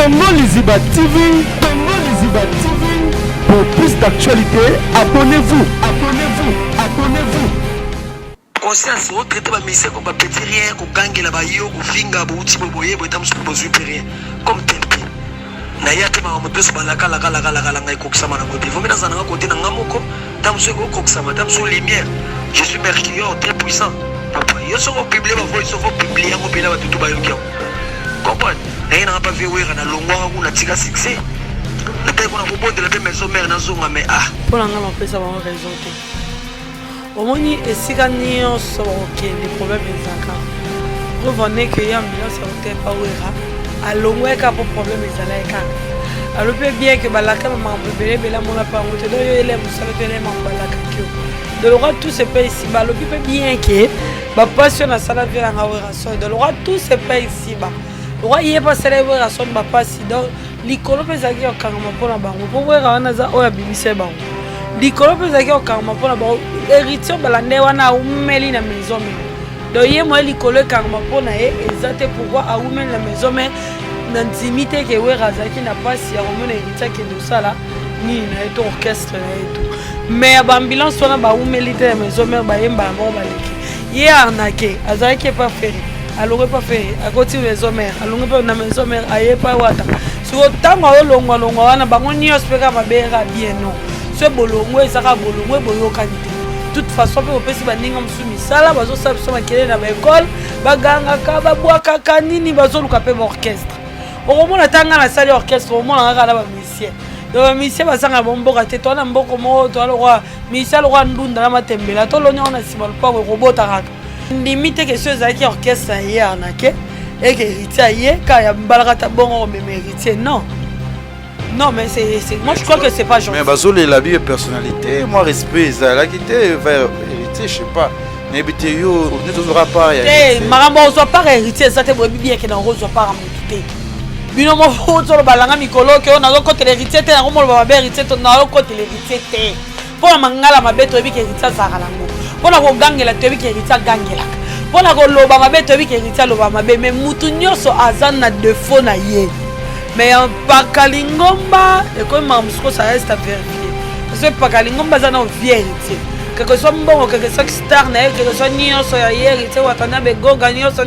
Congo Liziba TV, Congo Liziba TV. Pour plus d'actualité, abonnez-vous, abonnez-vous, abonnez-vous. Conscience, au traité de mission comme petit rien, qu'on gagne la baille, qu'on finga, qu'on tire, qu'on boye, qu'on tire, qu'on supérieur, comme tel. Nayate ma moto balaka la ngai koksama na côté. Vous mettez dans un côté na ngamoko, tamso ko koksama, tamso lumière. Je suis mercure très puissant. Papa, yo so publier ma voix, so publier ngo pela ba tutu ba yoki. Comprendre? Et n'a pas vu wera na longwa ko na tika succès. La paix qu'on a proposé de la paix maison mère na zonga mais ah. Pour l'angle on peut savoir raison. Au moni esika nyonso OK, les problèmes ezaka. Revenez que ya ambulance hotel pa wera. Alongwe ka pour problème ezala ka. Alors peut bien que balaka maman bébé bela mona pa ngote do yo ele musala to ele mambalaka kyo. De l'aura tout se paye ici bas. Le peut bien que ba passion na sala vela ngawera so. De l'aura tout se paye ici bas. Le roi yé pas célébrer à son ba pasi donc likolo pezaki okangama pona bango. Po wera wana za oya bibise bango. Likolo pezaki okangama pona bango. Héritier balande wana umeli na maison mais. Donc hier moi likolo kangama pona e ezate pourquoi a umeli na maison mais n'intimité que wera zaki na pasi ya romona héritier que de ça là ni na eto orchestre na eto. Mais ambulance wana ba umeli te na maison mais ba yemba mo baleki. Hier arnaqué azaki pas faire. Alors pas faire à côté les hommes alors pas na maison mère aye pas wata. Sur tango longwa wana bango nyos peka mabera bien non. Ce bolongo ezaka bolongo boyo qualité. De toute façon pe opesi baninga musumi sala bazo sabso makele na ba école baganga ka babwaka kanini bazo luka pe orchestre. Au moment tanga na salle orchestre au moment ngaka na ba musicien. Donc musicien basanga bomboka te to na mboko mo to alwa musicien alwa ndunda na matembela to lonya na sima pa robota raka. Limite que ceux qui orchestre hier arnaqué et que héritier quand il y a balakata bon mais héritier non. Non, mais c'est moi je crois que c'est pas gentil. Mais Bazole la vie et personnalité, moi respect ça là qui était vers héritier, je sais pas. N'habitez yo, on ne aura pas. Eh, marambo on soit pas héritier, ça te bien que dans rose soit pas ramouté. Bino mo foto le balanga mikolo que on a côté l'héritier te na mo le baba héritier to na côté l'héritier te. Pour la mangala mabeto bi que héritier ça kalango. Pour la gangela te bi que héritier gangela. Pour la loba mabeto bi que héritier loba mabe mais mutu nyonso azan na défaut na ye. Mais en Pakalingomba, et comme Mamsko, ça reste à vérifier. Parce que Pakalingomba, ça n'a vie héritier. Quelque soit bon, quelque soit star, quelque soit Nyoso, héritier, Watanabe, Goga, Nyoso,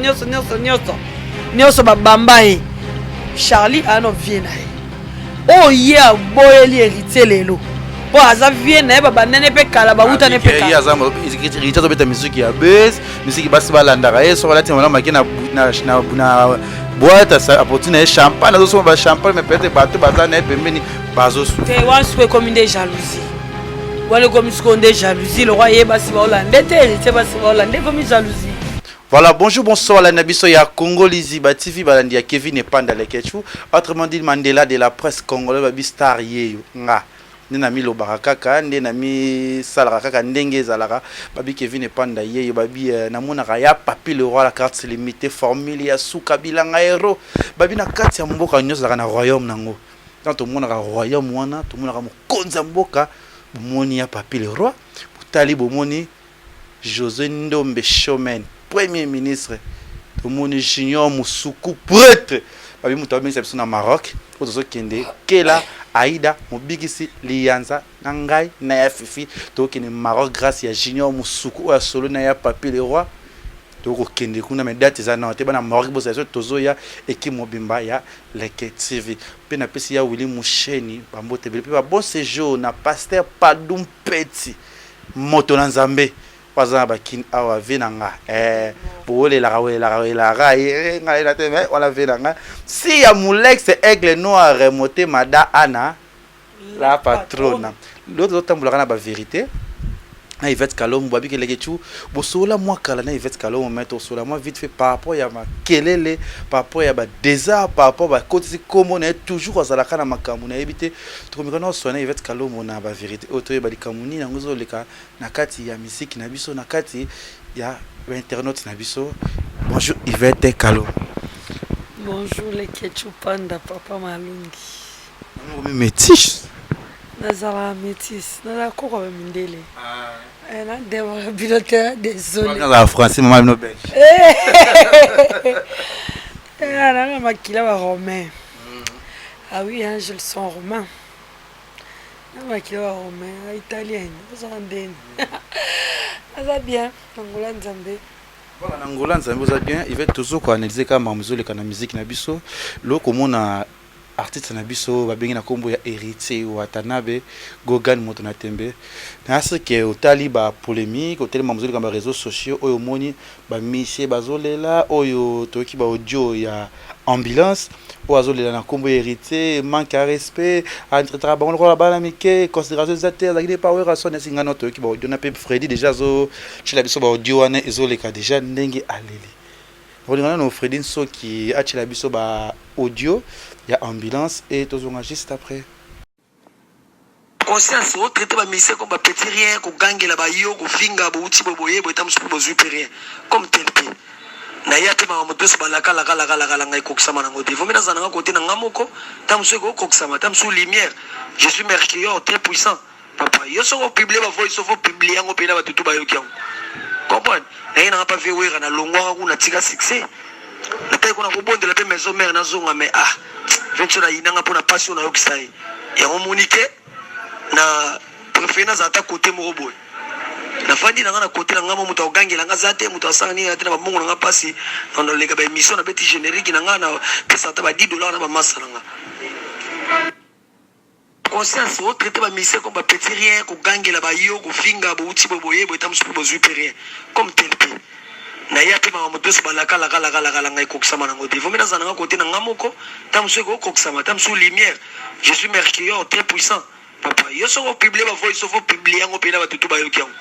Babambaye. Charlie a non vie. Oh, yeah, boy, héritier, les lots. Bon, ça vient, Baba, n'est pas calaba, ou t'en es pas calaba. Il y a des musiques qui abaissent, musique qui passe par l'andaraï, sur la tête, on a marqué na boîte à porter champagne, nous sommes champagne, mais peut-être bateau, bazan, et puis bazos. Tu vois, c'est comme des jalousies. Voilà comme ce qu'on des jalousies, le roi est bassi hollandais, c'est bassi hollandais comme jalousie. Voilà, bonjour, bonsoir, la Nabiso ya Congo Liziba TV, Balandia Kevin et Panda Lekechou. Autrement dit, Mandela de la presse congolaise, Babi Star Yeyo. Nami lo barakaka nami salaraka ndenge zalara babi Kevin Panda ye babi namuna ya papi le roi la carte limitée formule ya suka bilanga hero babi na kati ya mboka nyoso na royaume nango quand to mona royaume wana to mona mokonza mboka bomoni ya papi le roi tali bomoni José Ndombe Chomen premier ministre to moni Junior Musuku prêtre babi muto ministre na Maroc ozo kende kela Aïda Mobigisi Lianza Nangai na Fifi to kene Maroc grâce à Junior Musuku a solo na ya papi le roi to ko kende kuna me date za na te bana Maroc bosa tozo ya équipe mobimba ya Leke TV pe na pesi ya Willy Musheni bambote pe ba bon séjour na pasteur Padum Petit moto na Nzambe paza ba kin awa venanga boole la ngai la te mais on la venanga si ya Moulex aigle noir remonté mada Anna la patronne l'autre tambola na ba vérité na Yvette Kalom babi ke lekechu bosola moi kala na Yvette Kalom mettre sola moi vite fait par rapport ya ma kelele par rapport ya ba désert par rapport ba côté comme on est toujours azalaka na makambu na ebité to komikana sona Yvette Kalom na ba vérité auto ba likamuni na ngozo leka na kati ya musique na biso na kati ya internaute na biso. Bonjour Yvette Kalom. Bonjour les Ketchup Panda papa Malungi. On me métis. Nazala métis, nazala koko mindele. Na dewa pilote désolé. Na français maman no belge. Na makila ba romain. Ah oui, hein, je le sens romain. Qui est romain, italien, ça va bien, Angola Nzambe. Voilà, Angola Nzambe, ça va bien. Il va toujours analyser quand même la musique na biso. Lo comme on artiste na biso ba bengi na kombo ya héritier Watanabe Gogan moto na tembe. Na ce que otali ba polémique, otali mamuzuli kamba réseaux sociaux oyo moni ba miché bazolela oyo toki ba audio ya ambulance ou azolela na kombo héritier manque à respect entre travail la bana mike considération des terres la pas ouais rason singa no toki ba audio na pe Freddy déjà zo chila biso ba audio wana ezoleka déjà ndenge aleli. Rolingana no Freddy so qui a chila biso ba audio il y a ambulance et tous on juste après. Conscience au traité ba mission comme ba petit rien ko gangela ba yo ko finga bo uti bo boye bo tamusu bo rien comme tel pe. Na yate ma mo dos balaka la ngai ko ksama na ngoti. Vomina zana côté na ngamoko tamusu ko ksama tamusu lumière. Je suis mercure très puissant. Papa, yo so publier ba voice of publier ngo pena ba tutu ba yo kiango. Comprendre? Na ina pas vewe na longwa ku na tika succès. La taille qu'on a rebondé la maison mère na zonga mais ah venture na inanga pour na passion na yokisai et on monique na préférence à ta côté mo boy na fandi na côté na ngamo muta ogangi na ngazate muta asani na tena bamungu na pasi na lega ba émission na beti générique na ngana pesa ta ba $10 na ba massa na conscience au traité ba mission comme ba petit rien ko gangela ba yo ko finga bo uti bo boye bo tamusu bo rien comme tel pe na yate ma mo dos balaka la ngai ko ksama na ngoti vomina zana côté na ngamoko tamusu ko ksama tamusu lumière je suis mercure très puissant papa yo so publier ba voice of publier ngo pena ba tutu ba yo kiango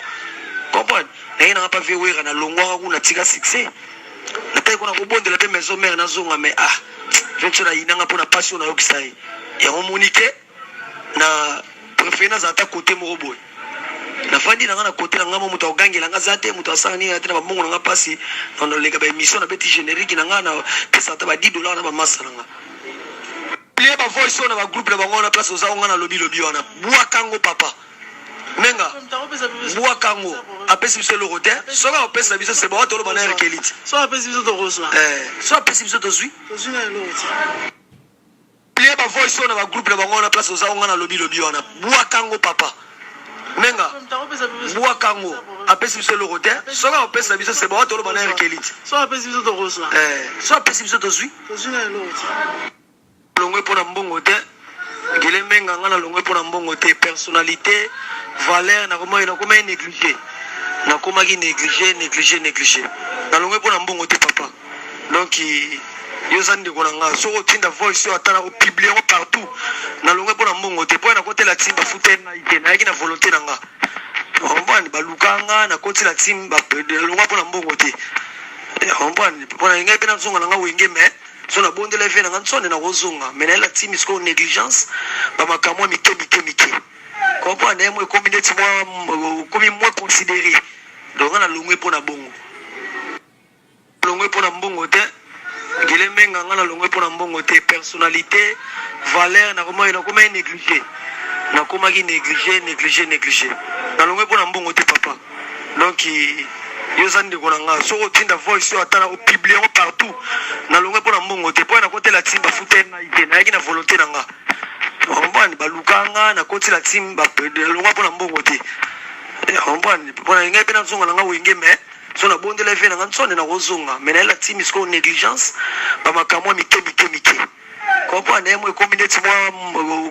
comprendre na ina pas vewe na longwa ku na tika succès na taille qu'on a rebondé la maison mère na zonga mais ah venture na inanga pour na passion na yokisai et on monique na préférence à ta côté mo boy na fandi na côté na ngamo muta ogangela ngazate muta asani na tena bamungu na pasi na lega ba émission na beti générique na ngana pesa ta ba $10 na ba massa na nga ba voice na ba groupe na bango na place oza ngana lobby wana bua kango papa menga bua kango apesi biso le roté soka opesa biso c'est bon tolo bana rekeliti so apesi biso to roswa so apesi biso to zui na lo ba voice na ba groupe na bango na place oza ngana lobby wana bua kango papa menga bua kango apesi biso le roté soka opesa biso c'est bon tolo bana rekeliti so apesi biso to roswa so apesi biso to zui na lo longwe pona mbongo te gele menga ngana longwe pona mbongo te personnalité valeur na koma négligé na koma ki négligé na longwe pona mbongo te papa donc yo zandi ko nga so tinda voice yo atala ko publier partout na longwe pona mbongo te pona ko tela timba fute na ite na yaki na volonté na nga on ba lukanga na ko tela timba longwe pona mbongo te on pona ngai pena zonga nga wenge mais so na bonde la vie na ntsone na kozonga mais la team is ko négligence ba makamwa mike comprendre moi communauté moi comme moi considéré donc na longwe pona bongo longwe pona mbongo te gele menga ngana longwe pona mbongo te personnalité valeur na koma négligé na koma ki négligé na longwe pona mbongo te papa donc yo zandi ko nga so tinda voice yo atala ko publier partout na longwe pona mbongo te pona ko tela timba fute na ite na yaki na volonté na nga on ba lukanga na ko tela timba longwe pona mbongo te on pona ngai pena zonga nga wenge mais so na bonde la vie na ntsone na kozonga mais la team is ko négligence ba makamwa mike comprendre moi communauté moi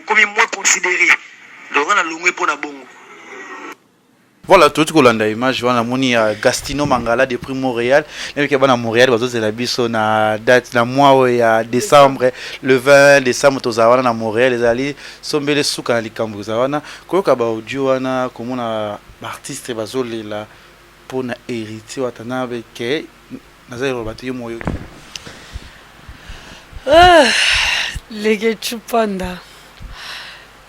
comme moi considéré donc na longwe pona bongo. Voilà, tout le monde a image, voilà, moni Gastino Mangala depuis Montréal. Même que à Montréal, parce que c'est la biso na date na mois ya décembre, le 20 décembre tozawana na Montréal, les ali sombele suka na likambo zawana. Koyoka ba audio wana komona artiste bazolela pona héritier Watanabe ke nazalo batiyo moyo. Lege chupanda.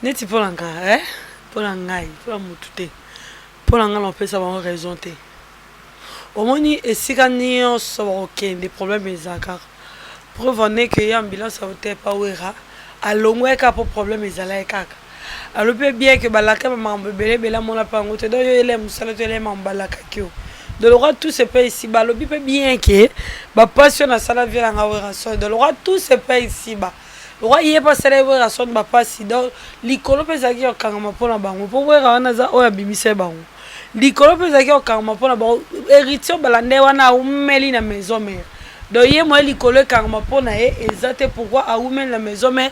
Neti polanga, Polangai, pola mutute. Pour l'angle on peut savoir raison te au moins esika nyonso bakokende problème ezalaka preuve en est que ya ambulance aute pa wera alongweka po problème ezalaka kaka alobi bien que balaka makambo ebele mona pango te donc yo ele mosala to ele mambalaka kio de l'ora tout se paye ici bas lobby peut bien que ba passion na sala vie nga wera so de l'ora tout se paye ici bas roi il est pas célèbre à son papa si donc likolo pezaki okangama pona bango po wera wana za oya bimise bango likolo pezaki okangama pona bango héritier balande wana umeli na maison mère donc ye moi likolo kangama pona e ezate pourquoi a umeli na maison mère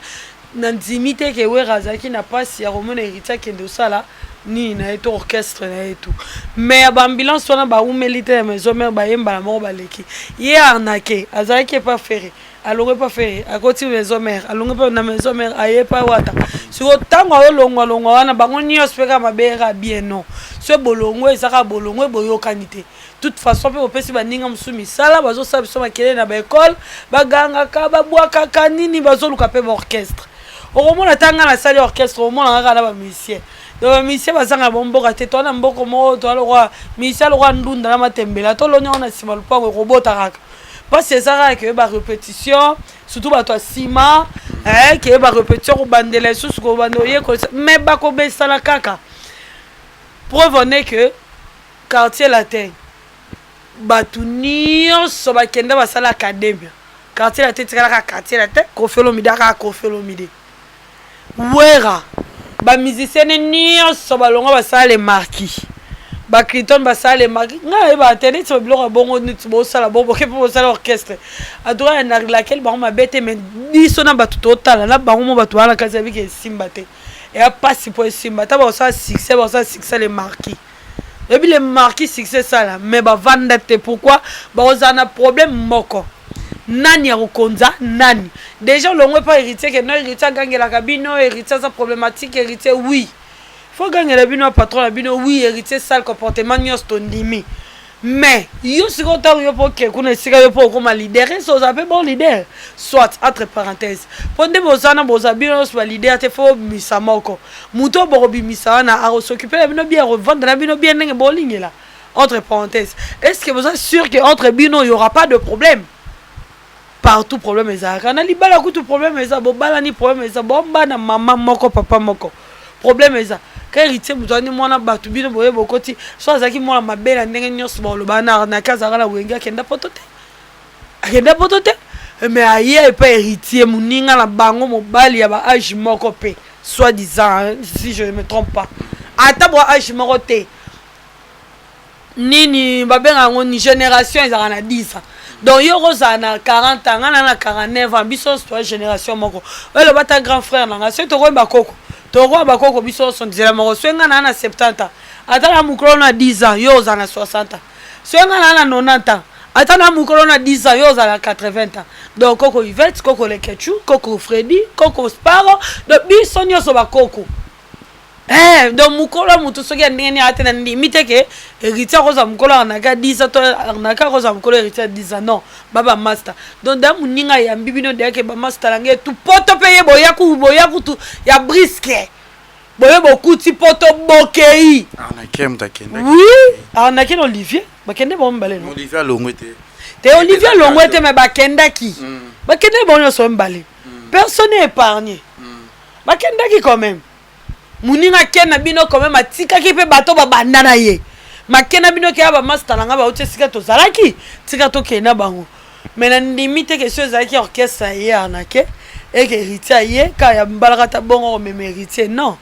na nzimite ke wera zaki na pasi ya romone héritier kende osala ni na eto orchestre na eto mais ya ambulance wana ba umeli te na maison mère ba yemba la mort baleki ye arnaqué azaki pas ferré alonge pas fait à côté maison mère alonge pas na maison mère aye pas wata sur tango olongwa longwa wana bango nyo speka mabera bien non ce bolongo ezaka bolongo boyo kanité toute façon pe opesi baninga musumi sala bazo sa biso makele na ba école baganga ka babwaka kanini bazo luka pe orchestre omona tanga na salle orchestre omona ngaka na ba musicien donc ba musicien bazanga bomboka te to na mboko mo to le roi musicien le roi ndunda na matembela to lonya ona sima lupango robota kaka. Parce que ça que ba répétition surtout ba toi ciment que ba répétition au bandele sous ko bandoyer mais ba ko be sala kaka preuve on est que quartier latin ba tunio so ba kenda ba sala académie quartier latin tika quartier latin ko felo midaka ko felo midi wera ba musicien ni so ba longa ba sala les marquis ba Criton ba sala magi nga ba tene to bloko bongo nit bo sala bo ke po sala orchestre adora na laquelle ba ma bête mais diso na ba total na ba mo ba to ala kaza bi ke simbate et a pas si pour simbata ba ça succès les marquis et puis les marquis succès ça là mais ba vandate pourquoi ba ozana problème moko nani akonza nani déjà l'on pas héritier que non héritier gangela kabino héritier sa problématique héritier oui faut gagner la bino patron la bino oui héritier sale comportement nyos tondimi mais yo si content yo pour que kuna sika yo pour comme leader so ça peut bon leader soit entre parenthèses pondé bozana bozabino so leader te faut misamoko muto borobi misana a s'occuper la bino bien revendre la bino bien nge bowling là entre parenthèses est-ce que vous êtes sûr que entre bino il y aura pas de problème partout problème ezaka kana libala kutu problème eza bobala ni problème eza bomba na maman moko papa moko problème eza ka héritier mutani mwana batu bino boye bokoti so azaki mwana mabela ndenge nyonso boloba na kaza na wengi akenda potote mais aye pas héritier muninga na bango mobali ya ba âge moko pe soit disant si je ne me trompe pas ata bo âge moko te nini babenga ngo ni génération ezaka na 10 ans donc yo roza na 40 ans na 49 ans biso soit génération moko le bata grand frère nanga c'est to ko bakoko Toro bakoko biso son dizela moko swenga na 70 ans atala mukolo na 10 ans yo za na 60 ans swenga na 90 ans atala mukolo na 10 ans yo za na 80 ans donc koko Yvette koko Lekechu koko Freddy koko Sparo de biso nyoso bakoko donc mukolo mutu soki ndenge atena limite ke héritier roza mukolo na ka 10 ans to na ka roza mukolo héritier 10 ans non baba master donc da muninga ya mbibino de ke ba master lange tu poto paye boyaku tu ya brisque boye bokuti poto bokei arnaqué mtakenda oui arnaqué Olivier bakende bon mbale non Olivier Longwete te Olivier Longwete mais bakenda ki bakende bon yo so mbale personne n'est épargné bakenda ki quand même muninga kena bino quand même atika ki pe bato ba bandana ye makena bino ke ba master langa ba uti sika to zalaki tika to kena bango mais na limite que ceux zalaki orchestre ye arnaqué et que héritier ye ka ya mbalaka bongo même héritier non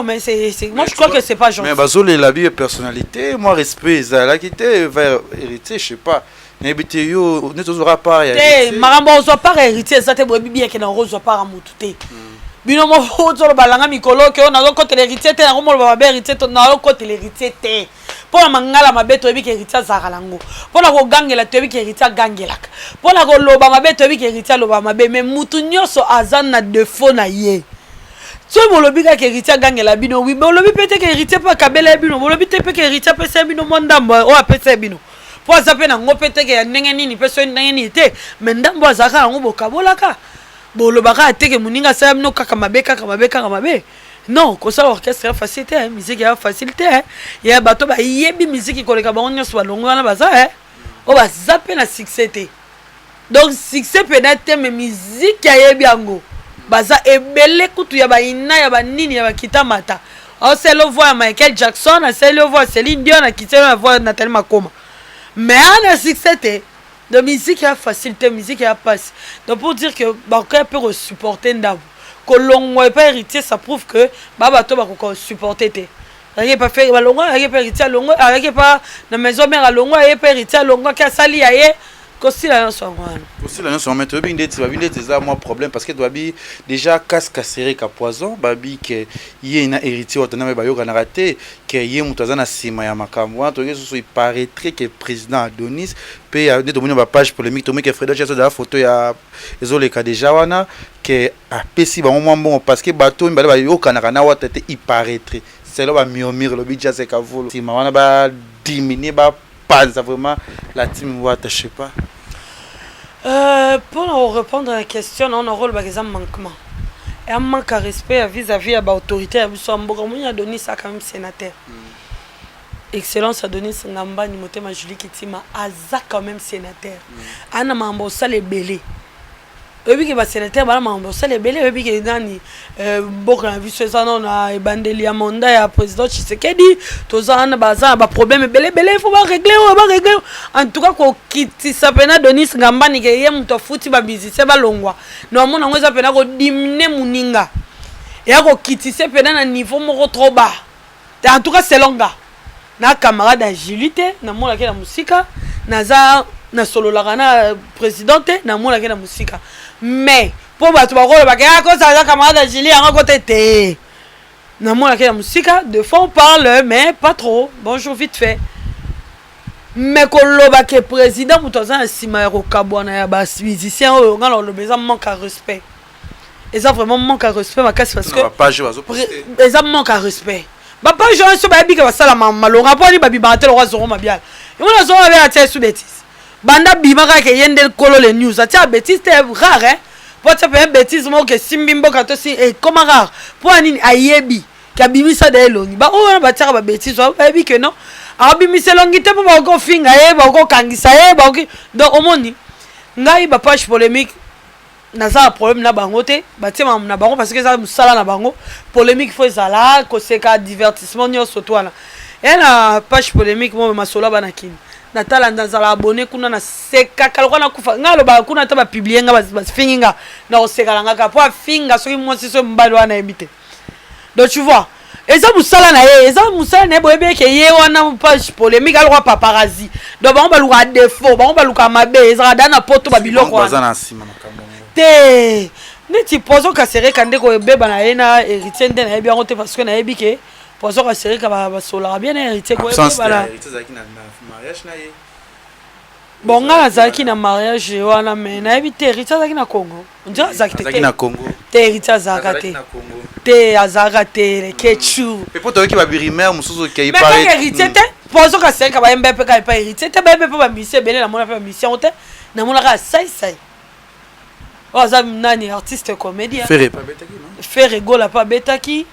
mais c'est moi je crois que c'est pas gentil mais bazole la vie personnalité moi respect zalaki te vers héritier je sais pas n'habité yo ne t'osera pas héritier marambo ozo pas héritier ça te bobi bien que na ozo pas mutu te bino mo ozo balanga mikolo ke on a côté l'héritier te na mo ba héritier to na côté l'héritier te pour la mangala mabeto ebi ke héritier zakalango pour la ko gangela to ebi ke héritier gangelaka pour la ko loba mabeto ebi ke héritier loba mabe mais mutu nyoso azan na défaut na ye so bolobi ka héritier gangela bino oui bolobi pete ke héritier pa kabela bino bolobi te pe ke héritier pese bino mondambo o apese bino po azape na ngopete ke ndenge nini pese ndenge ni te mais ndambo azaka ngo bokabolaka bolobaka te ke muninga sa bino kaka mabe non ko ça orchestre facilité musique ya facilité ya bato ba yebi musique ko leka bango nyoso balongo na baza o bazape na succès te donc succès peut-être mais musique ya yebi yango baza ebele kutu ya ba ina ya ba nini ya ba kitamata o c'est le voix Michael Jackson c'est le voix Céline Dion na kitelo la voix Nathalie Makoma mais ana succès te de musique ya facilité musique ya passe donc pour dire que bakoya peut supporter ndabo kolongwa pas héritier ça prouve que bato bako supporter te ayé pas faire balongwa ayé pas héritier longwa ayé pas na maison mère longwa ayé pas héritier longwa ka sali ayé aussi la nation aussi la nation mais tobi ndeti babi ndeti za moi problème parce que babi déjà casque serré ka poison babi que yé na héritier otana me bayoka na raté que yé mutaza na sima ya makamwa to yeso il paraîtrait que président Adonis pe ya ndeto moni ba page polémique to me que Fredo Cheso da photo ya ezole ka déjà wana que a pesi ba moment bon parce que bato mbale bayoka na kana wata te il paraîtrait c'est là ba murmure le budget c'est ka volo sima wana ba diminuer ba pas vraiment la team Watt, je sais pas. Pour répondre à la question, on a un rôle par manquement. Et un manque à respect vis-à-vis de l'autorité. Il a donné ça quand même sénateur. Excellence a donné son gamba ni motema Julie Kitima aza quand même sénateur. Ana mambo ça les belé. Ebi ke ba sénateur ba mambo ça les belé ebi ke nani boka na vice ça non na ebandeli ya mandat ya président Tshisekedi toza na baza ba problème belé belé faut ba régler en tout cas ko kiti ça pena Denis Ngamba ni ke ye muto futi ba bizise ba longwa no mona ngoza pena ko dimine muninga ya ko kiti se pena na niveau moko trop bas en tout cas c'est longa na camarade agilité na mona ke na musika naza na solo la na présidente na mona ke na musika mais pour battre ba rôle ba ka ko ça camarade agilité en côté té na mona ke na musika de fois on parle mais pas trop bonjour vite fait mais koloba ke président mutoza na sima ya ko kabwana ya ba musicien o ngalo lo beza manque à respect et ça vraiment manque à respect ma casse parce que et ça manque à respect papa Jean so ba bika basala malonga poni ba bibate le roi zoro mabial et on a zoro avec la tête sous bêtise banda bimaka ke yende kolo les news atia bêtise c'est rare hein pour te faire bêtise mo ke simbimbo ka to si et comment rare pour ani ayebi ka bimisa de longi ba o ba tia ba bêtise ba bi que non a bimisa longi te ba ko finga e ba ko kangisa e ba ko donc omoni ngai ba page polémique na ça problème na bango te ba tia na bango parce que ça musala na bango polémique faut zala ko c'est ka divertissement nyo soto wana et na page polémique mo masola banakini natala ndazala abonné kuna na seka kaloko na kufa ngalo ba kuna ta ba publier nga ba finga na oseka nga po finga soki mo siso mbalo wana ebite donc tu vois et ça musala na ye ça musala na boyebe ke ye wana page polémique alwa paparazzi donc ba luka défaut ba luka mabe ezala dana poto ba biloko wana sima makambo te neti pozo ka sere kande ko beba na ye na héritier ndena ye bien parce que na ye bike pozo ka sere ka ba sola bien héritier ko bala mariage na ye bon nga zaki na mariage wana mais na yebi te héritier zaki na Congo on dirait zaki na Congo te héritier zaki te azaka te le ketchu pe poto ki ba birimer mususu ke mais pas héritier te pozo ka sere ka ba mbe pe ka pas héritier te ba mbe pe ba mission belé na mona pe mission te na mona ka sai oh ça nani artiste comédien Ferré pas betaki non Ferré gola pas betaki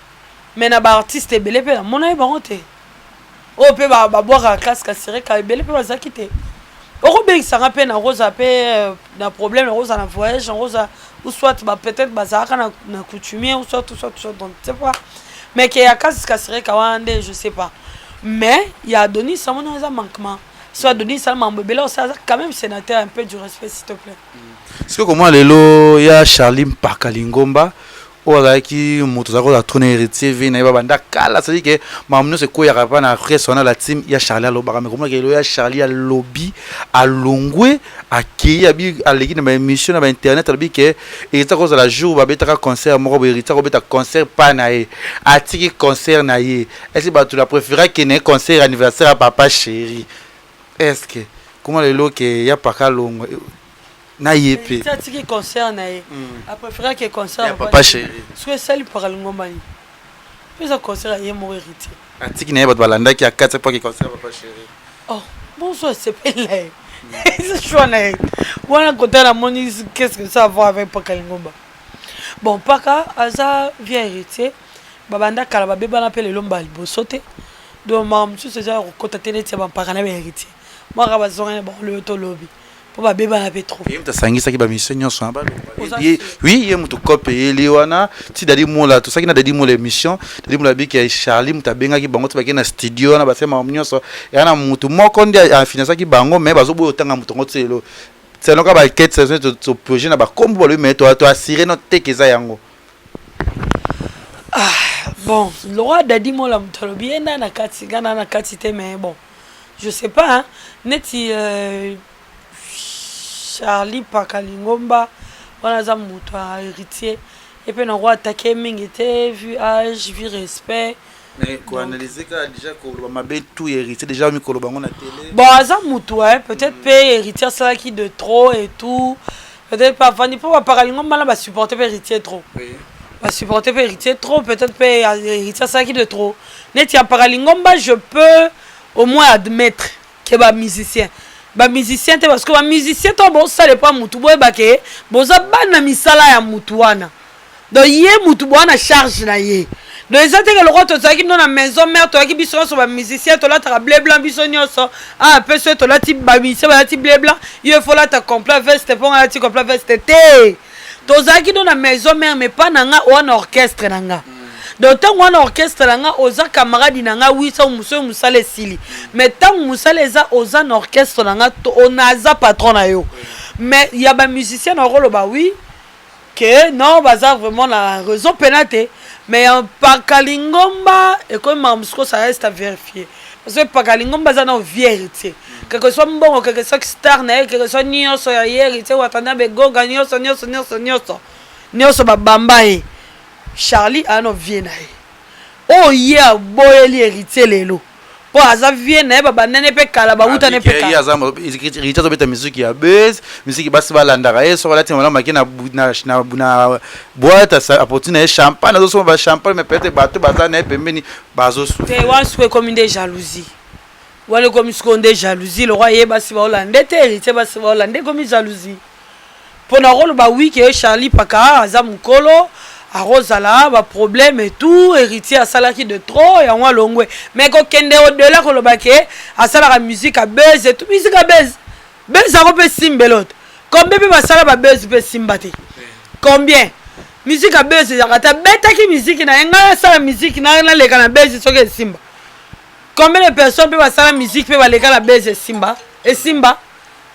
mais na ba artiste belé pe na mona e baronte o pe ba boire casque serré ka belé pe bazaki te o robé ça rappelle na rosa pe na problème rosa na voyage rosa ou soit ba peut-être bazaka na coutumier ou soit tout ça donc c'est pas mais que ya casque serré ka wande je sais pas mais il y a donné ça mon ça manquement soit donné ça m'embebé là ça quand même sénateur un peu du respect s'il te plaît. Est-ce que comment lelo ya Charlie Mpakalingomba ola ki moto za ko la tourner héritier vina ba banda kala ça dit que mamno se ko ya pas na resona la team ya Charlie alobaka mais comment que lelo ya Charlie a lobby a longwe a ki abi a leki na émission na internet albi que héritier ko za la jour ba betaka concert mo ko héritier ko beta concert pa na ye a tiki concert na ye est-ce que ba tu la préférer que ne concert anniversaire à papa chéri est-ce que comment lelo que ya paka longwe na yepe ça qui concerne a préféré que concerne papa chéri parce que ça lui parle ngomani mais ça concerne yé mon héritier atiki na yeba balanda ki akatse pas que concerne papa chéri oh bonsoir c'est pas là c'est chouana voilà côté la moni qu'est-ce que ça va avec Paka Lingomba bon Paka aza vient héritier babanda kala ba beba na pele lomba libosote donc mam tu sais déjà côté télé c'est ba Paka na héritier moi ka bazonga ba le to lobby po ba beba na petro Yem ta sangisa ki ba mission nyonso ba. Oza Oui, yem to kope eli wana ti dadi mola to saki na dadi mola émission, dadi mola bi ki Charlie muta benga ki bango to ba ki na studio na ba sema nyonso. Ya na mutu moko ndi a finance ki bango mais bazo boyo tanga mutu ngotelo. C'est donc ba quête saison to projet na ba kombo le mais to assurer no tekeza yango. Bon, le roi Dadi Mola Mutalobi est dans la quantité, mais bon, je sais pas, hein. Neti Charlie Pakalingomba, on a un mouton héritier, et puis le roi attaqué Mingete, vu âge, vu respect. Mais quoi analyser que déjà qu'on m'a bien tout hérité déjà mis qu'on a télé. Bon, ça mouton, peut-être payer héritier ça qui de trop et tout, peut-être pas. Enfin, il faut pas Pakalingomba là, va supporter héritier trop. Oui. Va supporter pour héritier trop, peut-être pour héritier ça qui de trop. Net ya Paralingomba, je peux au moins admettre que ba musicien. Ba musicien parce que ba musicien to bon ça le pas mutu boy baké, bon ça bana misala ya mutuana. Donc yé mutu bwana charge na yé. Donc ça te que le roi to ça qui dans la maison mère to qui biso so ba musicien to la ta blé blanc biso nyonso. Ah peu so to la type ba musicien ba type blé blanc, il faut la ta complet veste pour la type complet veste té. Tozaki dans la maison mère mais pas nanga ou un orchestre nanga. Donc tant un orchestre nanga oza camarade nanga oui ça monsieur musale sili. Mais tant musale za oza un orchestre nanga on a za patron na yo. Mais il y a ba musicien en rôle ba oui que non bazar vraiment la raison pénate mais en Pakalingomba et comme Mamsko ça reste à vérifier. Parce que Pakalingomba za na vérité. Que soit bon que soit star na que soit nyonso ya héritier ou atanda be gonga nyonso ba bamba e Charlie ano viena e o ya boyeli héritier lelo po aza viena e baba nene pe kala ba uta ne pe kala ya za héritier to beta musique ya buzz musique basi balandaka e so la tima makina na boîte ça apportune champagne zo so ba champagne mais peut-être bato baza na pembeni bazo sou te wan soué comme des jalousie. Voilà comme ce qu'on dit jalousie, le roi est bassi va hollandais, héritier bassi va hollandais comme jalousie. Pour le rôle bah oui que Charlie Paka, Azamukolo, à Rosala, bah problème et tout, héritier à salaki de trop et en longue. Mais quand kende au-delà que le baquet, à la musique à buzz et tout, musique à buzz. Buzz à repé simbelot. Combien peut passer la buzz peut simbate? Combien? Musique à buzz, il y a ta bête qui musique na enga sa musique na les canabuzz so que simba. Combien de personnes peuvent faire la musique, peuvent aller à la baisse et Simba? Et Simba,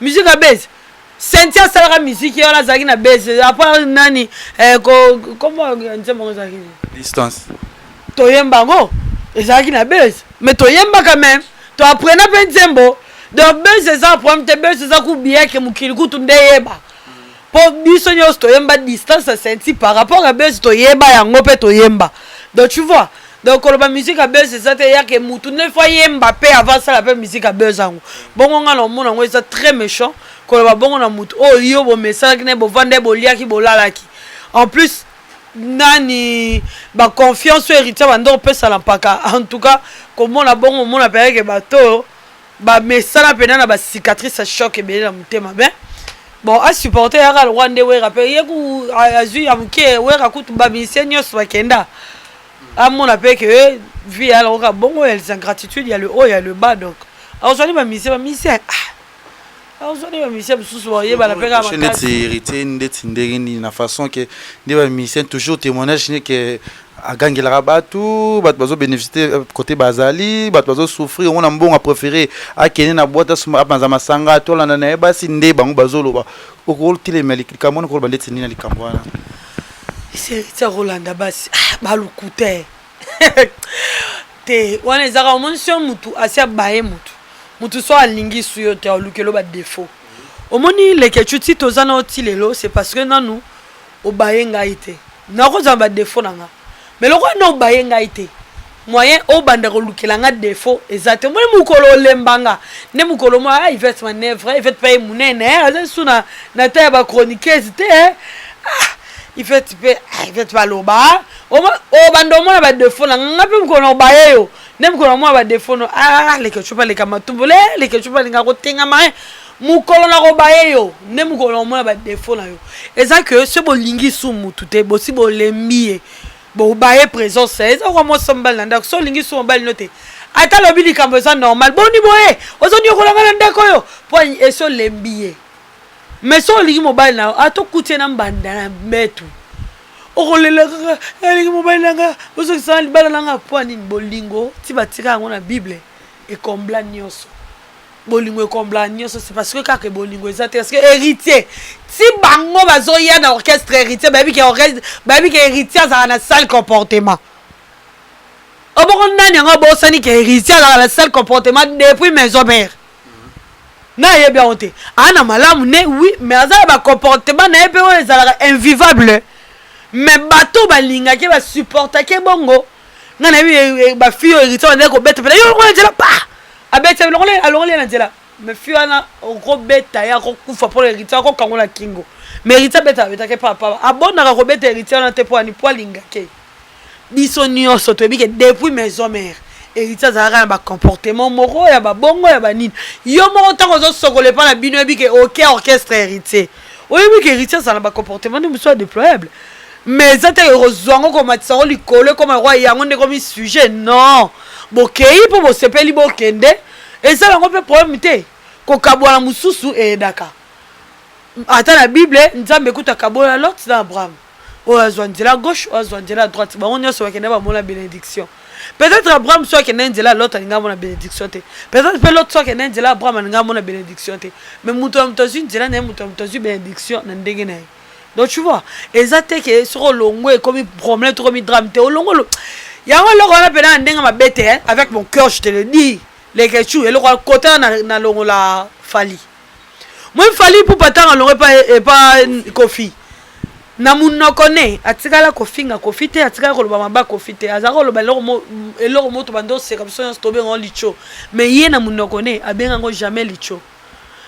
musique à baisse. Sentia ça la musique, il y a la zagina baisse. Après, nani, comment on dit mon zagina? Distance. Toyemba, go. Et zagina baisse. Mais Toyemba quand même. Tu apprends à peine Zembo. Donc, baisse, c'est ça, pour te baisse, c'est ça, coup bien que mon kilikou tunde yeba. Pour bisognos, Toyemba distance, senti par rapport à baisse, Toyemba, yangope Toyemba. Donc, tu vois. Donc la musique à buzz c'est ça il y a que mutu ne foyer Mbappé avant ça la musique à buzz ango bon on a le monde on est très méchant ko ba bon on a mutu oh yo bo message ne bo vendre bo lia ki bo lala ki en plus nani ba confiance sur héritier bando peut ça l'empaka en tout cas comment la bon on a payé que bateau ba message la pena na ba cicatrice choc et bien la mutema ben bon à supporter ya le Rwanda we rappel yeku azu ya mke we rakutu ba misenyo so kenda. À mon appel que vie alors bon les ingratitudes il y a le haut il y a le bas donc alors je dis ma mission alors je dis ma mission sous soirée ba la paix à ma c'est hérité ndetindeni na façon que des mission toujours témoignage que a gagner la rabatu bat bazo bénéficier côté bazali bat bazo souffrir on a bon à préférer à kene na boîte à banza sanga to la na ba sinde bango bazolo ba ko tile meliki kamona ko bandetini na likambwana. C'est Rolanda Bassi. Balukute. Te wana ezaka omonsion mutu asia bae mutu. Mutu so alingi suyo te olukelo ba défaut. Omoni leke chuti tozana otilelo c'est parce que nanu o bae ngaite. Na ko za ba défaut nanga. Mais loko no bae ngaite. Moyen o banda ko lukela nga défaut exactement mukolo lembanga. Ne mukolo mo il fait manœuvre, il fait pas munene, aza suna na ta ba chroniqueuse te. Il fait pas l'oba. O bando mo na ba défaut na ngapi mkono baye yo. Nem kono mo ba défaut no les que tu pas les kamatumbule, les que tu pas les ngako tenga ma. Mukolo na ko baye yo. Nem kono mo na ba défaut na yo. Et ça que ce bolingi sou mutu te bo si bo lemie. Bo baye présence c'est ça ko mo sombal na ndako so lingi sou mbal note. Ata lobi li kambo ça normal. Bon ni boye. Ozoni ko la ndako yo. Po eso lembie. mais so olingi mobali na atokutie na mbanda na mbetu okolela elingi mobali nanga osokisa libala nanga po nini bolingo ti batika yango na bible ekombla nyonso bolingo ekombla nyonso c'est parce que kaka bolingo eza te parce que héritier ti bango bazoya na orchestre héritier babi ke héritier azala na sale comportement oboko nani yango bosani ke héritier azala na sale comportement depuis maison mère na ye bien honte ana malamu ne oui mais azala ba comportement na ye pe o ezalaka invivable mais bato balinga ke ba supporta ke bongo na na bi ba fille héritier on est ko bête pe yo ko njela pa abete alongole na njela mais fille ana ko beta ya ko kufa pour héritier ko kangola kingo mais héritier beta ke papa abona ka ko beta héritier na te po ani po linga ke biso nyonso to bi ke depuis maison mère héritier azalaka na ba comportement moko ya ba bongo ya ba nini yo moko tango zo sokole pa na bino bi ke OK orchestre héritier oyebi ke héritier azala na ba comportement de soit déployable mais ça te rozwango ko matisa ko likolo ko roi yango ne comme sujet non bokei po bo sepeli bokende et ça lango pe problème te ko kabwana mususu e daka ata na bible nzambe kuta kabola lot na Abraham o azwanjela gauche o azwanjela droite ba on nyonso bakende ba mona bénédiction peut-être Abraham soit que nzela l'autre alinga mona bénédiction te peut-être pe l'autre soit que nzela Abraham alinga mona bénédiction te mais muto mtozu nzela na muto mtozu bénédiction na ndenge na donc tu vois exacte que sur longo et comme problème trop mi drame te longo yango loko na pena ndenga mabete avec mon cœur je te le dis les ketchou et le côté na longo la fali moi fali pour patanga longo pas kofi na munoko ne atikala kofinga kofi te atikala ko loba maba kofi te azako loba eloko moto bando c'est comme ça tobe en licho mais yé na munoko ne abenga ngo jamais licho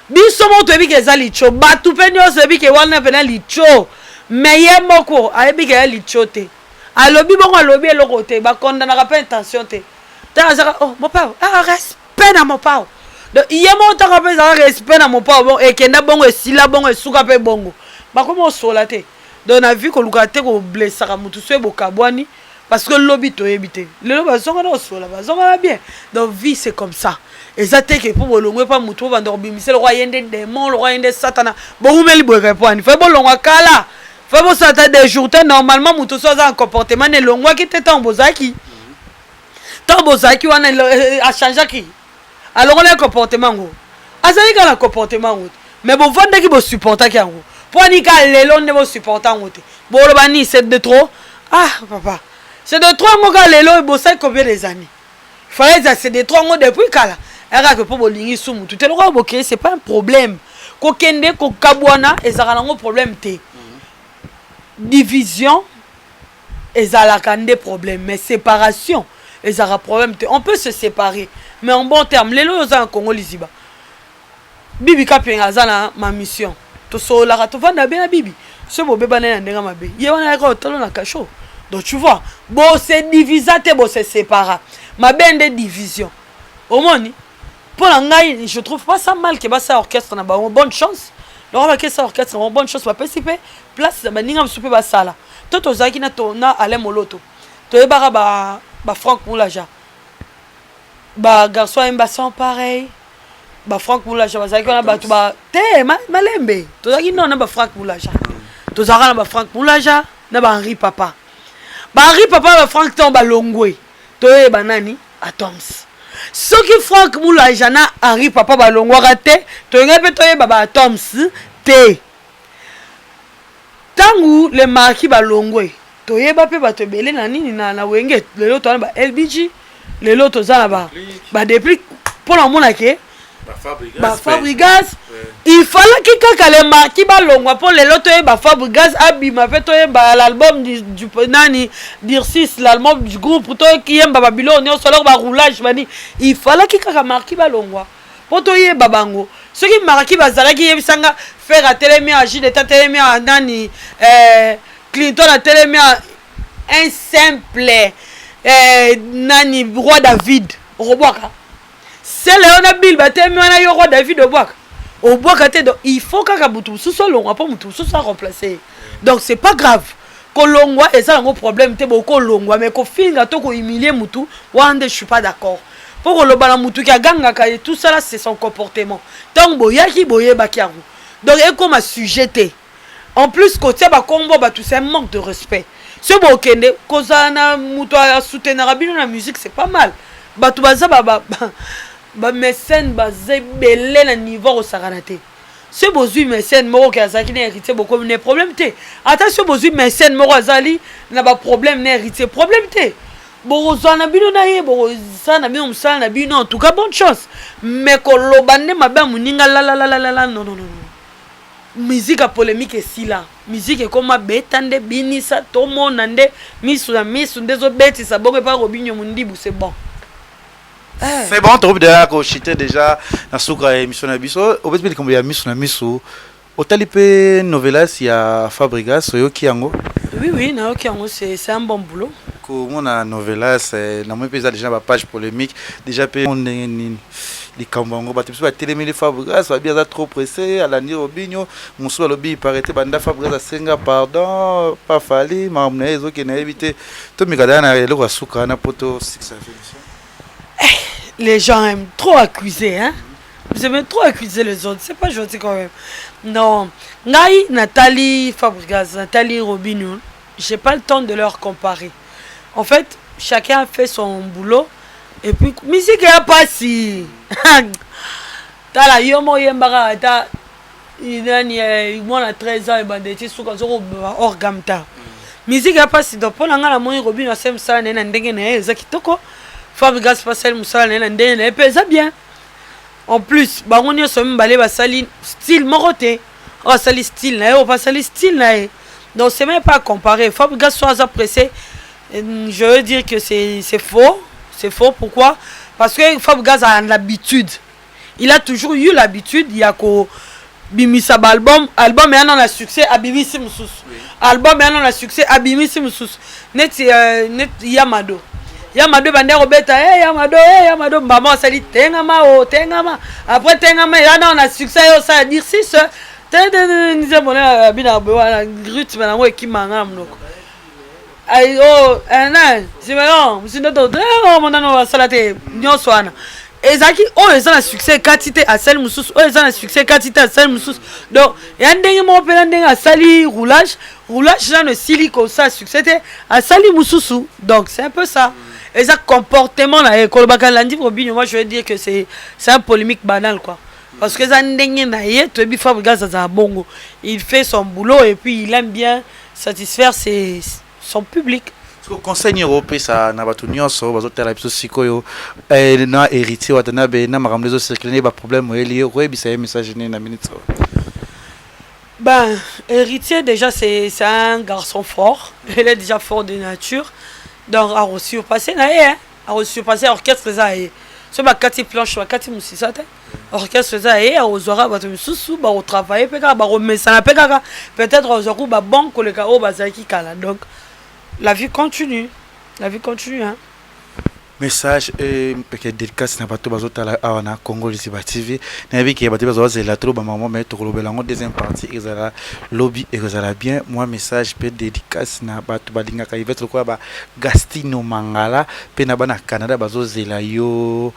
biso moto ebi ke za licho batu pe nyonso ebi ke wana pena licho mais ye moko ayebi ke ya licho te alobi bongo alobi eloko te bakondanaka pe intention te ta azaka oh mon père respect na mon père donc ye mo ta pe za respect na mon père bon ekenda bongo esila bongo esuka pe bongo bakomo osola te donc na vie ko luka te ko blessaka mutu so ebokabwani parce que lobi to yebite lelo bazonga na osola bazonga na bien donc vie c'est comme ça et ça te que pour bolongwe pas mutu ba ndorbimisel roi yende démon le roi yende satana bomumeli boy répondre fait bolongwa kala fait bo sata des jours normalement mutu so za comportement ne longwa ki te tambozaki wana a changer ki alors le comportement ngo azali ka la comportement ngo mais bon vendre ki bo supporter ki ngo pour ni ka lelo ne bo supporter ngo te bo lo bani c'est de trop ah papa c'est de trop ngo ka lelo bo ça combien des années il fallait ça c'est de trop ngo depuis kala era que pour bolingi sumu tout le roi boké c'est pas un problème ko kende ko kabwana ezala ngo problème te division ezala kande problème mais séparation ezala problème te on peut se séparer mais en bon terme lelo za en Congo liziba bibi kapenga zana ma mission to sola to vanda bien bibi ce bo beba na ndenga mabe ye wana ko tolo na kacho donc tu vois bo se divisate bo se sépara ma bende division au moni pour l'angai je trouve pas ça mal que ba ça orchestre na ba bonne chance donc ba que ça orchestre na bonne chance ba participer place ba ninga msupe ba sala toto zaki na to na ale moloto to e ba Franck Moulaja ba garçon imba sont pareil ba Franck Moulaja ba zaki na ba to ba te malembe to zaki non na ba Franck Moulaja to zaka na ba Franck Moulaja na ba Henri Papa ba Franck Tomba Longwe to e ba nani Atoms ce qui Franck Moulaja na Henri Papa ba Longwa te to ngape to e ba Atoms te tangu le marquis ba Longwe to yeba pe ba to belé na nini na wenge lelo to ba LBG lelo to za ba depuis pour la mona ke ba Fabregas il fallait que kaka le marquis ba Longwa pour lelo to ba Fabregas abima pe to ba l'album du nani d'Irsis l'album du groupe to qui aime ba Babylone on solo ba roulage bani il fallait que kaka marquis ba Longwa pour to yeba bango ce qui marquis ba zala ki yebisanga faire à télémé agir d'état télémé nani Clinton a tellement un simple nani roi David Robwaka c'est Léon Bill tellement na yo roi David Robwaka Obwaka te donc il faut kaka butu sous longwa pas mutu sous remplacer donc c'est pas grave ko longwa et ça un problème te beaucoup longwa mais ko finga to ko humilier mutu wande je suis pas d'accord pour ko lobala mutu ki aganga ka tout ça là c'est son comportement tant boyaki boye bakiaru donc et comme a sujeté en plus côté ba combo ba tout c'est un manque de respect ce bon kende kozana muto a soutenir bino na musique c'est pas mal ba tout baza ba mécène ba zebele na niveau au saranate ce besoin mécène moko kazaki na héritier beaucoup ne problème té attention besoin mécène moko azali na ba problème na héritier problème té bozana bino na ye bozana bino musala na bino en tout cas bonne chance mais kolobane mabe muninga la non musique a polémique et si là musique est comme betande binisa tomo nande misu na misu ndezo beti sa bongo pa robinyo mundibu c'est bon. C'est bon, tu as chité déjà dans la émission de Bisso. Au fait, il y a Miss Namisu. Au talipé Novelas, il y a Fabrigas, Yokiango. Oui, Yokiango, c'est un bon boulot. Comme on a Novelas, dans mon pays, déjà, ma page polémique. Déjà, on est les Kambango, tu peux téléméler les Fabrigas, ça va bien trop pressé. À la Nirobinho, mon soir, le bi, il paraît que Banda Fabrigas a Senga, pardon, pas fallu, mais on a évité. Tout le monde a eu le Souka, na poto, c'est que ça fait. Les gens aiment trop accuser, hein? Vous aimez trop accuser les autres, c'est pas gentil quand même. Non, Ngai, Nathalie Fabregas, Nathalie Robinho, j'ai pas le temps de leur comparer. En fait, chacun a fait son boulot et puis musique est pas si. T'as la yomo yembara, t'as il a 13 ans et bandeti sous quand on orgamta. Musique est pas si donc pour la moi Robinho c'est ça nena ndenge na ezakitoko. Fabrigas Pascal Moussa et pesa bien. En plus, baronio somme balé basali style moroté. Oh sali style na oh pas sali style na. Donc c'est même pas comparé. Fabrigas soit apprécié. Je veux dire que c'est faux. C'est faux pourquoi? Parce que Fabrigas a l'habitude. Il a toujours eu l'habitude, il y a ko bimisa album et un an a succès à bimisi musus. Album et un an a succès à bimisi musus. Net Yamado. Yamado bande robeta Yamado maman ça dit tengama après tengama là on a succès ça à dire 6 nous avons bina rythme na moi qui manga mnoko ay oh un c'est bon c'est notre mon ana salate nyonso ana ezaki oh ils ont un succès quantité à celle musus oh ils ont un succès quantité à celle musus donc ya ndenge mo pela ndenge à sali roulage là ne silico ça succès à sali mususu donc c'est un peu ça. Et ça comportement là moi je veux dire que c'est un polémique banal quoi parce que ça bongo il fait son boulot et puis il aime bien satisfaire son public. Le conseil européen ça n'a pas tout nyonso bazotala biso sikoyo na héritier watana be na makamlezo circuler ba problème lié rebisa message na minute. Ben héritier déjà c'est un garçon fort, il est déjà fort de nature. Donc a reçu passer a reçu passer orchestre ça et ce ba kati planche ba kati musisa te orchestre ça et ozora ba mususu ba au travailler peka ba remesa na peka peut-être ozoku ba bon koleka o bazaki kala donc la vie continue hein. Message peut-être dédicace na bato bazotala na Congo Liziba TV na bi ki bato bazozela trop ba maman mais to lobelango deuxième partie ezala lobby ezala bien moi message peut dédicace na bato balinga ka ivetre quoi ba Gastino Mangala pe na bana Canada bazozela yo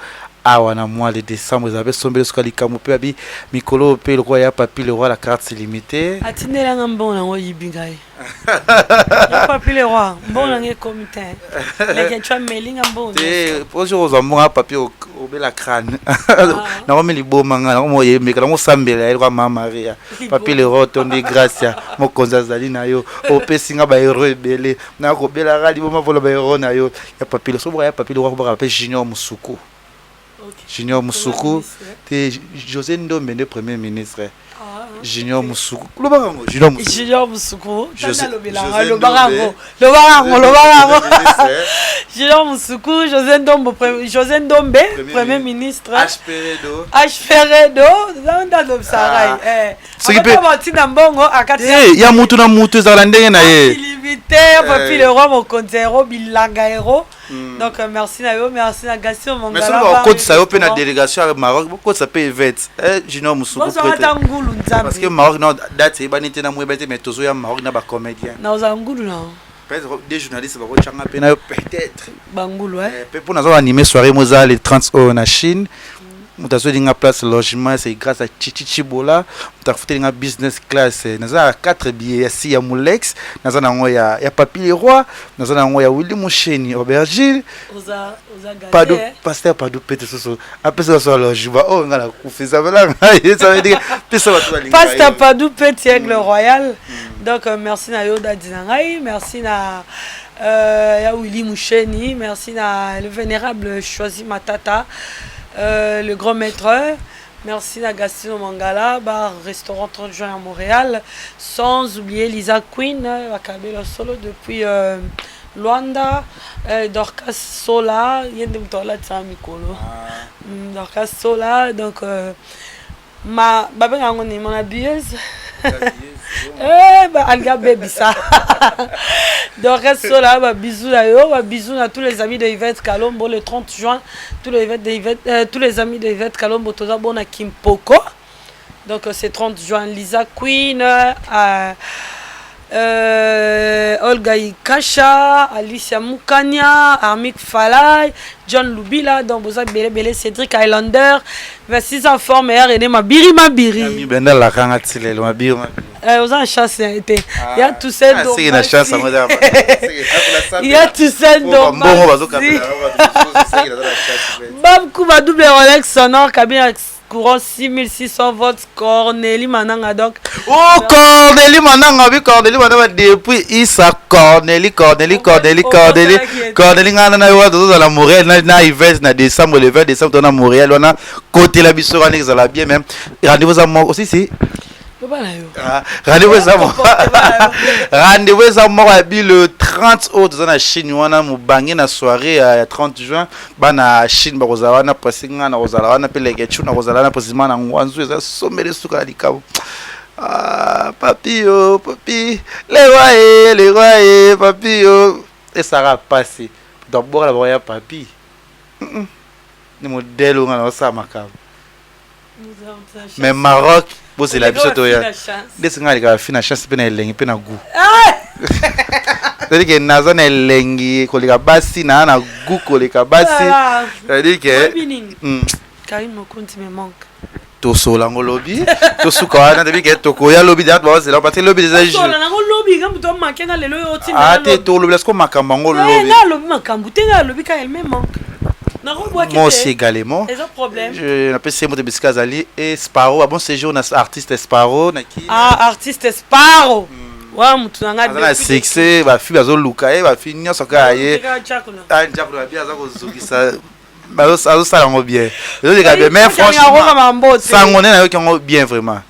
awa na mois de décembre vous avez sombé sur likamu pe abi mikolo pe le roi ya papi le roi la carte limitée atinela ngambona ngo yibingai ya papi le roi mbona nge comité les gens mailing mbona bonjour aux amours papi au bela crâne na ngomeli bomanga na ngoye mekala ngo sambela le roi mama Maria papi le roi tondi gracia mo konzazali na yo o pesinga ba héros ebele na ko bela rali boma vola ba héros na yo ya papi le sobra ya papi le roi ko ba Junior Musuku. Junior Musuku, c'est José Ndombe, le premier ministre. Junior Musuku. Junior Musuku. Junior Musuku, José Ndombe, premier ministre. H-Feredo, il y a mutu na mutu zalandenge na ye. Papi le roi mon conseiller bilanga héros. Donc merci Nayo, merci à Gassion mon gars. Mais ça ça yo pe na délégation à Maroc, pourquoi ça peut event Junior Musuku. Parce que Maroc non date ba nité na mwebete mais tozo ya Maroc na ba comédien. Na ozangulu na. Peut-être des journalistes ba ko changa pe na peut-être. Bangulu Pe pour na zo animer soirée moza les 30 en Chine. Mutazo dinga place logement c'est grâce à Chichi Chibola. Mutafuta dinga business class. Naza 4 billets ici ya Mulex, naza nango ya Papi Leroy, naza nango ya Willy Musheni, Aubergine. Oza Pado pasteur Pado pete soso. Après ça sur logement. Oh ngala kufisa bela. Ça veut dire pesa watu balinga. Pasteur Pado pete Aigle Royal. Donc merci na Yoda Dinangai, merci na ya Willy Musheni, merci na le vénérable Choisi Matata. Le grand maître, merci à Gastino Mangala, bar restaurant 30 juin à Montréal, sans oublier Lisa Queen, la Kabelo Solo depuis Luanda, Dorcas Sola, il y a des moutons-là de Saint-Mikolo. Dorcas Sola, donc ma mon habilleuse. Alga baby ça. Donc reste là, bisous là, bisous à tous les amis de Yvette Kalombo le 30 juin, tous les amis de Yvette Kalombo toza bon à Kimpoko. Donc c'est 30 juin Lisa Queen, Olga Ikasha, Alicia Mukanya, Armik Falay, John Lubila, donc Boza Bele Cédric Highlander, 26 ans forme et René Mabiri. Ami Benda la Rangatile, Mabiri. Vous avez chance été. Il y a tout ça donc. C'est une chance à moi. Il y a tout ça donc. Bam Kuba double Rolex sonore cabine courant 6600 volts Cornélie Mananga donc. Oh Cornélie Mananga oui Cornélie Mananga depuis Issa Cornélie ngana na yo dans la Montréal na Yves na décembre le 20 décembre dans Montréal on a côté la biso on est la bien même rendez-vous à moi aussi si rendez-vous à moi le 30 août dans la Chine on a mubangi na soirée à 30 juin bana Chine ba kozala na pasinga na kozala wana pe legechu na kozala na posima na ngwanzu eza somere suka likabo. Ah papi les rois papi et ça va passer d'abord la voya papi ni modèle on a ça makabo mais Maroc bon c'est la bisoto ya desinga lika fina chance pe na elengi pe na goût c'est-à-dire que naza na elengi kolika basi na goût kolika basi c'est-à-dire que Karim Mokonti me manque tosolango lobby tosuka wana depuis que tokoya lobby d'art ba c'est là parce que lobby déjà je lango lobby quand tu manquer na lelo yo tina ah te to lobby est-ce que makambango lobby na lobby makambu tenga lobby quand elle me manque na roboa moi aussi également les autres problèmes je n'appelle c'est moi de Biskazali et Sparrow à bon séjour na artiste Sparrow na qui artiste Sparrow wa mutu nanga na succès ba fi bazo luka e ba fi nyoso ka ye ah njakulu ba bia za ko zukisa bazo ça lango bien mais franchement ça on est na bien vraiment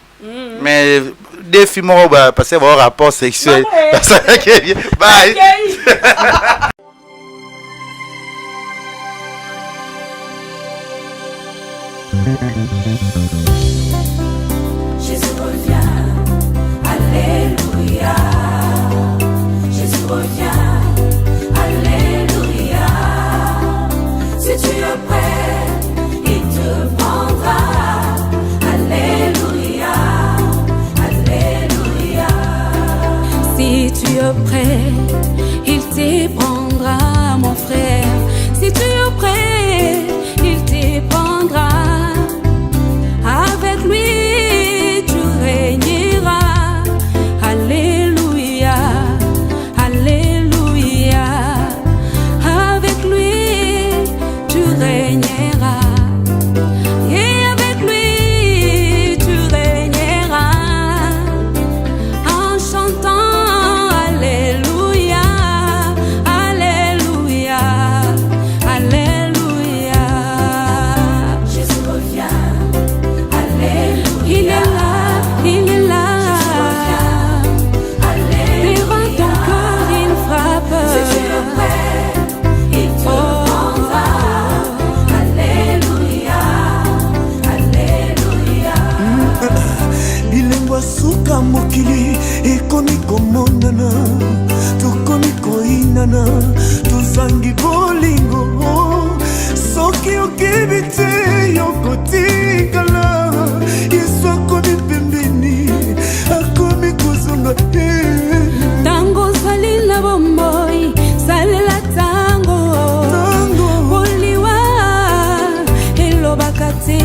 mais des films ba passer avoir rapport sexuel ça que bye Jésus revient, alléluia. Jésus revient, alléluia. Si tu es prêt, il te prendra, alléluia, alléluia. Si tu es prêt, il te prendra, mon frère. Si tu es prêt, il te prendra. Avec lui, tu régneras. Alléluia, alléluia. Avec lui, tu régneras. Et avec lui, tu régneras. En chantant alléluia, alléluia, alléluia. Jésus revient. Il est là, devant ton cœur il frappe. Si tu es prêt, il te prendra. Alléluia, alléluia. Bilengwa suka mokili ekomi komonana tokomi koinana tozangi bolingo soki okibi te yokotikala yesu akomi pembeni akomi kozonga Tango salila bomboy salela tango boliwa elobaka te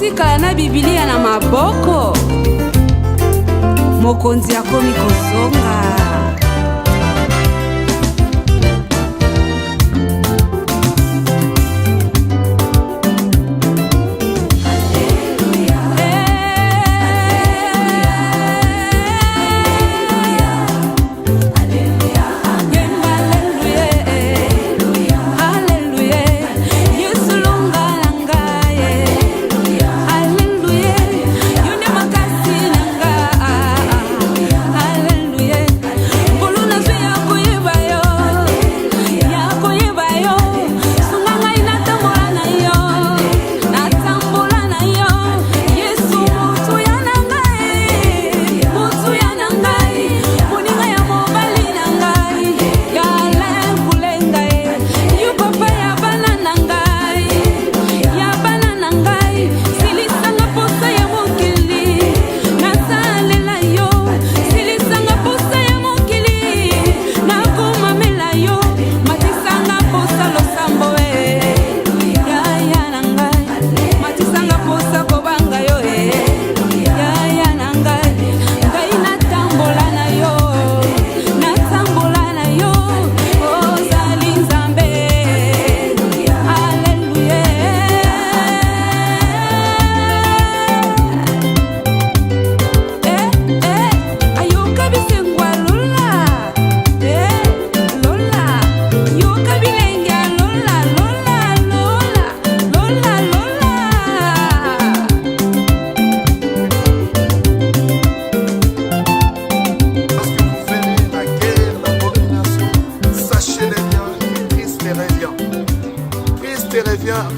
kotikala na bibilia na maboko mokonzi akomi kozonga.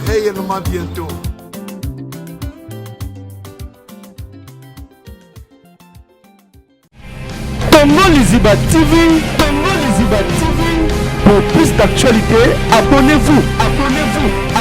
Réellement bientôt. Tongo Liziba TV, Tongo Liziba TV. Pour plus d'actualités, abonnez-vous.